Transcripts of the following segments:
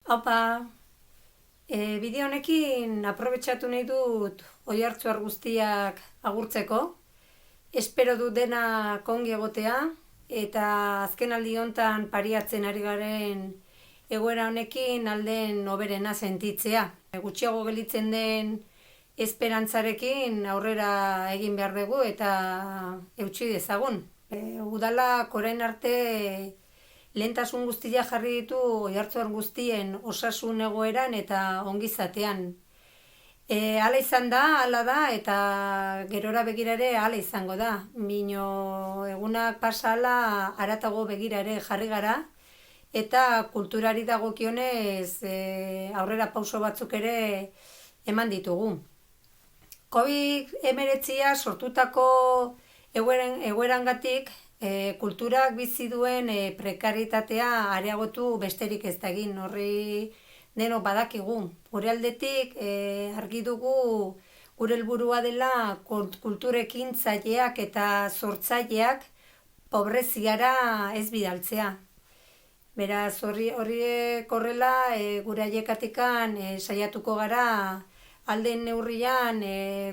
Haupa, bideo honekin aprobetxatu nahi dut oihartzuar guztiak agurtzeko. Espero dut dena kongi egotea eta azken aldi hontan pariatzen ari garen egoera honekin alden hoberena sentitzea. Gutxiago gelitzen den esperantzarekin aurrera egin behar dugu eta eutsi dezagun. Udalak orain arte lehentasun guztia jarri ditu oihartzuar guztien osasun egoeran eta ongizatean. Hala izan da, hala da, eta gerora begira ere hala izango da. Mino egunak pasa hala haratago begira ere jarri gara, eta kulturari dagokionez aurrera pauso batzuk ere eman ditugu. COVID-19 sortutako egoerangatik kulturak bizi duen prekaritatea areagotu besterik ez da egin, horri denok badakigu. Gure aldetik argi dugu gure helburua dela kulturekintzaileak eta sortzaileak pobreziara ez bidaltzea. Beraz, horiek horrela gure aiekatikan saiatuko gara alden neurrian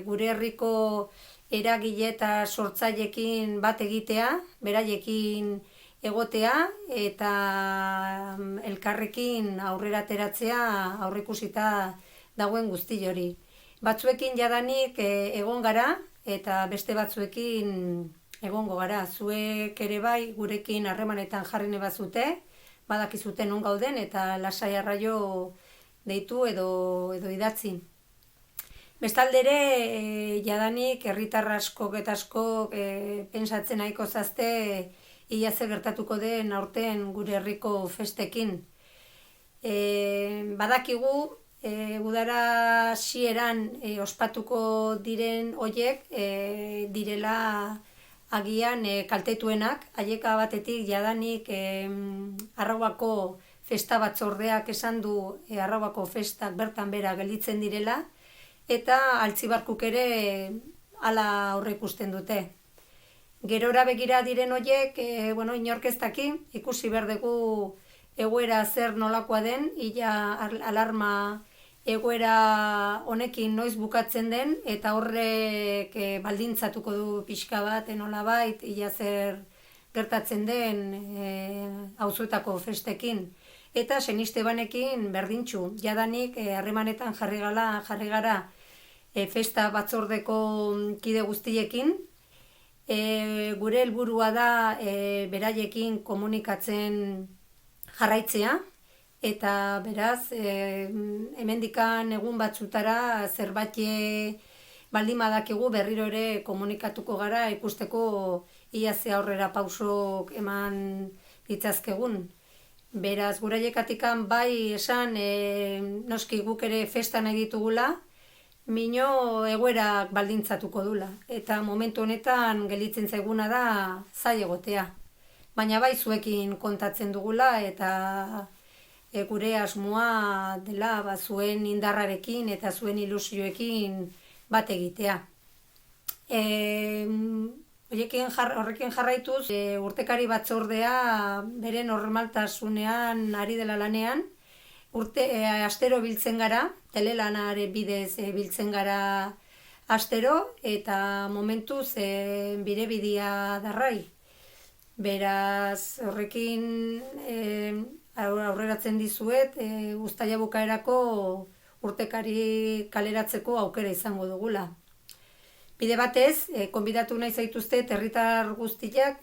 gure herriko eragile eta sortzaileekin bat egitea, beraiekin egotea eta elkarrekin aurrera ateratzea aurreikusita dagoen guzti hori. Batzuekin jadanik egon gara eta beste batzuekin egongo gara. Zuek ere bai gurekin harremanetan jarri nahi bazute, badakizute non gauden eta lasai arraio deitu edo idatzi. Bestalde ere, jadanik herritar askok eta askok pentsatzen nahiko zazte ia zer gertatuko den aurten gure herriko festekin. Badakigu, udara hasieran ospatuko diren hoiek direla agian kaltetuenak, haieka batetik jadanik Arrauako festa batzordeak esan du Arrauako festak bertan bera gelditzen direla, eta Altzibarkuk ere hala aurreikusten dute. Gerora begira diren horiek, inork ez daki, ikusi behar dugu egoera zer nolakoa den, ia alarma egoera honekin noiz bukatzen den, eta horrek baldintzatuko du pixka bat, nolabait, ia zer gertatzen den auzoetako festekin. Eta Senistebanekin berdintxu, jadanik harremanetan jarri gara festa batzordeko kide guztiekin. Gure helburua da beraiekin komunikatzen jarraitzea, eta beraz, hemendikan egun batzutara zerbait baldin badakigu berriro ere komunikatuko gara ikusteko ia ze aurrera pausok eman ditzazkegun. Beraz, gure aiekatikan bai esan noski guk ere festa nahi ditugula, mino egoerak baldintzatuko dula. Eta momentu honetan gelditzen zaiguna da zai egotea. Baina bai zuekin kontatzen dugula eta gure asmoa dela zuen indarrarekin eta zuen ilusioekin bat egitea. Horrekin jarraituz, urtekari batzordea bere normaltasunean ari dela lanean, astero biltzen gara, telelanare bidez biltzen gara astero, eta momentuz bidebidia darrai. Beraz, horrekin aurreratzen dizuet, uztaila bukaerako urtekari kaleratzeko aukera izango dugula. Bide batez, konbidatu nahi zaituzte herritar guztiak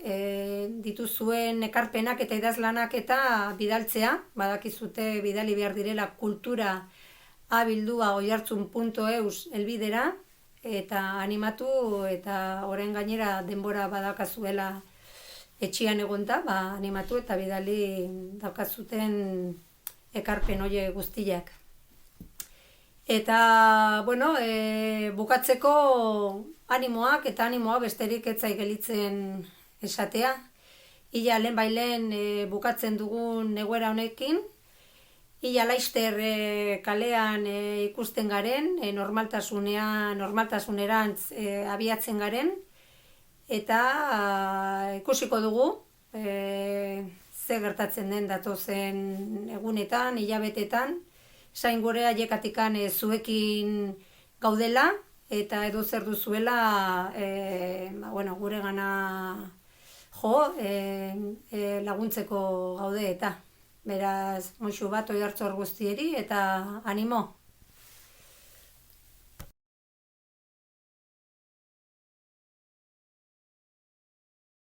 dituzuen ekarpenak eta idazlanak eta bidaltzea, badakizute bidali behar direla kultura@oihartzun.eus helbidera, eta animatu eta orain gainera denbora badakazuela etxian egonta, animatu eta bidali daukazuten ekarpen hoe guztiak. Eta, bukatzeko animoak eta animoa besterik ez zait gelitzen esatea. Ia lehenbailen bukatzen dugun egoera honekin, ia laister kalean ikusten garen, normaltasunerantz abiatzen garen, eta ikusiko dugu ze gertatzen den datozen egunetan, hilabetetan, zain gure aiekatikan zuekin gaudela, eta edo zer duzuela gure gana laguntzeko gaude eta. Beraz, muixu bat Oiartzun guztieri eta animo!